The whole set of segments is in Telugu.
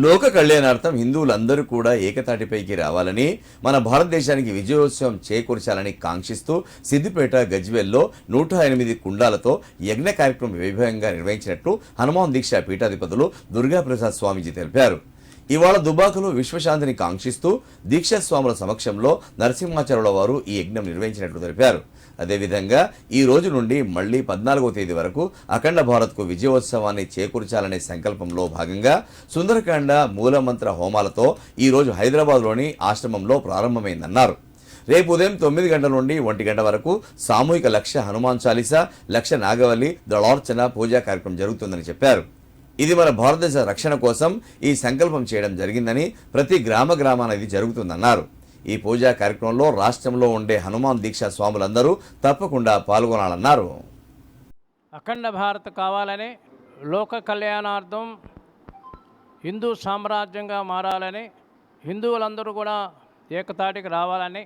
లోక కళ్యాణార్థం హిందువులందరూ కూడా ఏకతాటిపైకి రావాలని, మన భారతదేశానికి విజయోత్సవం చేకూర్చాలని కాంక్షిస్తూ సిద్దిపేట గజ్వేల్లో 108 కుండాలతో యజ్ఞ కార్యక్రమం వైభవంగా నిర్వహించినట్లు హనుమాన్ దీక్ష పీఠాధిపతులు దుర్గాప్రసాద్ స్వామీజీ తెలిపారు. ఇవాళ దుబాకలో విశ్వశాంతిని కాంక్షిస్తూ దీక్షాస్వాముల సమక్షంలో నరసింహాచార్యుల వారు ఈ యజ్ఞం నిర్వహించినట్లు తెలిపారు. అదేవిధంగా ఈ రోజు నుండి మళ్లీ 14వ తేదీ వరకు అఖండ భారత్కు విజయోత్సవాన్ని చేకూర్చాలనే సంకల్పంలో భాగంగా సుందరకాండ మూలమంత్ర హోమాలతో ఈ రోజు హైదరాబాద్లోని ఆశ్రమంలో ప్రారంభమైందన్నారు. రేపు ఉదయం 9 గంటల నుండి 1 గంట వరకు సామూహిక లక్ష హనుమాన్ చాలీసా, లక్ష నాగవల్లి, దళార్చన పూజా కార్యక్రమం జరుగుతుందని చెప్పారు. ఇది మన భారతదేశ రక్షణ కోసం ఈ సంకల్పం చేయడం జరిగిందని, ప్రతి గ్రామాన ఇది జరుగుతుందన్నారు. ఈ పూజా కార్యక్రమంలో రాష్ట్రంలో ఉండే హనుమాన్ దీక్షా స్వాములందరూ తప్పకుండా పాల్గొనాలన్నారు. అఖండ భారత్ కావాలని, లోక కళ్యాణార్థం హిందూ సామ్రాజ్యంగా మారాలని, హిందువులందరూ కూడా ఏకతాటికి రావాలని,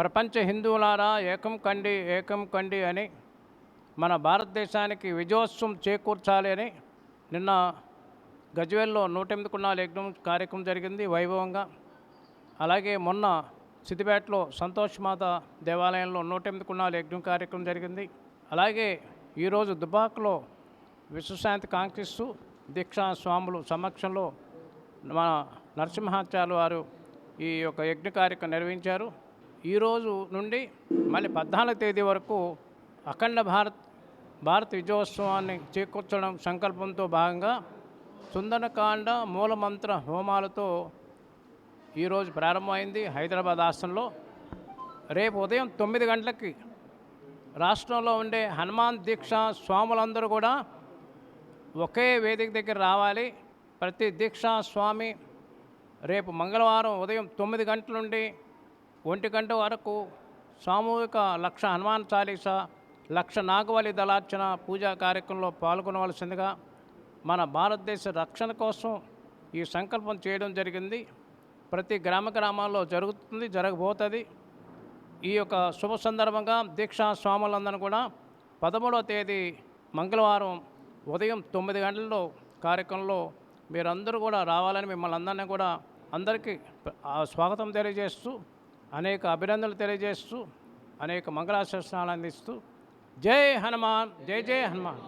ప్రపంచ హిందువులారా ఏకం కండి అని మన భారతదేశానికి విజయోత్సవం చేకూర్చాలి అని నిన్న గజ్వేల్లో 108 కుండాల యజ్ఞం కార్యక్రమం జరిగింది వైభవంగా. అలాగే మొన్న సిద్దిపేటలో సంతోషమాత దేవాలయంలో 108 కుండాల యజ్ఞం కార్యక్రమం జరిగింది. అలాగే ఈరోజు దుబాక్లో విశ్వశాంతి కాంక్షిస్తూ దీక్షా స్వాములు సమక్షంలో మన నరసింహాచార్యులు వారు ఈ యొక్క యజ్ఞ కార్యక్రమం నిర్వహించారు. ఈరోజు నుండి మళ్ళీ 14వ తేదీ వరకు అఖండ భారత్ విజయోత్సవాన్ని చేకూర్చడం సంకల్పంతో భాగంగా సుందరకాండ మూలమంత్ర హోమాలతో ఈరోజు ప్రారంభమైంది హైదరాబాద్ ఆశ్రమంలో. రేపు ఉదయం 9 గంటలకి రాష్ట్రంలో ఉండే హనుమాన్ దీక్షా స్వాములందరూ కూడా ఒకే వేదిక దగ్గర రావాలి. ప్రతి దీక్షా స్వామి రేపు మంగళవారం ఉదయం 9 గంటల నుండి 1 గంట వరకు సామూహిక లక్ష హనుమాన్ చాలీసా, లక్ష నాగవల్లి దళార్చన పూజా కార్యక్రమంలో పాల్గొనవలసిందిగా మన భారతదేశ రక్షణ కోసం ఈ సంకల్పం చేయడం జరిగింది. ప్రతి గ్రామాల్లో జరగబోతుంది. ఈ యొక్క శుభ సందర్భంగా దీక్షా స్వాములందరూ కూడా 13వ తేదీ మంగళవారం ఉదయం 9 గంటల్లో కార్యక్రమంలో మీరందరూ కూడా రావాలని మిమ్మల్ని అందరినీ కూడా అందరికీ స్వాగతం తెలియజేస్తూ, అనేక అభినందనలు తెలియజేస్తూ, అనేక మంగళాశాసనాలు అందిస్తూ జై హనుమాన్, జై జై హనుమాన్.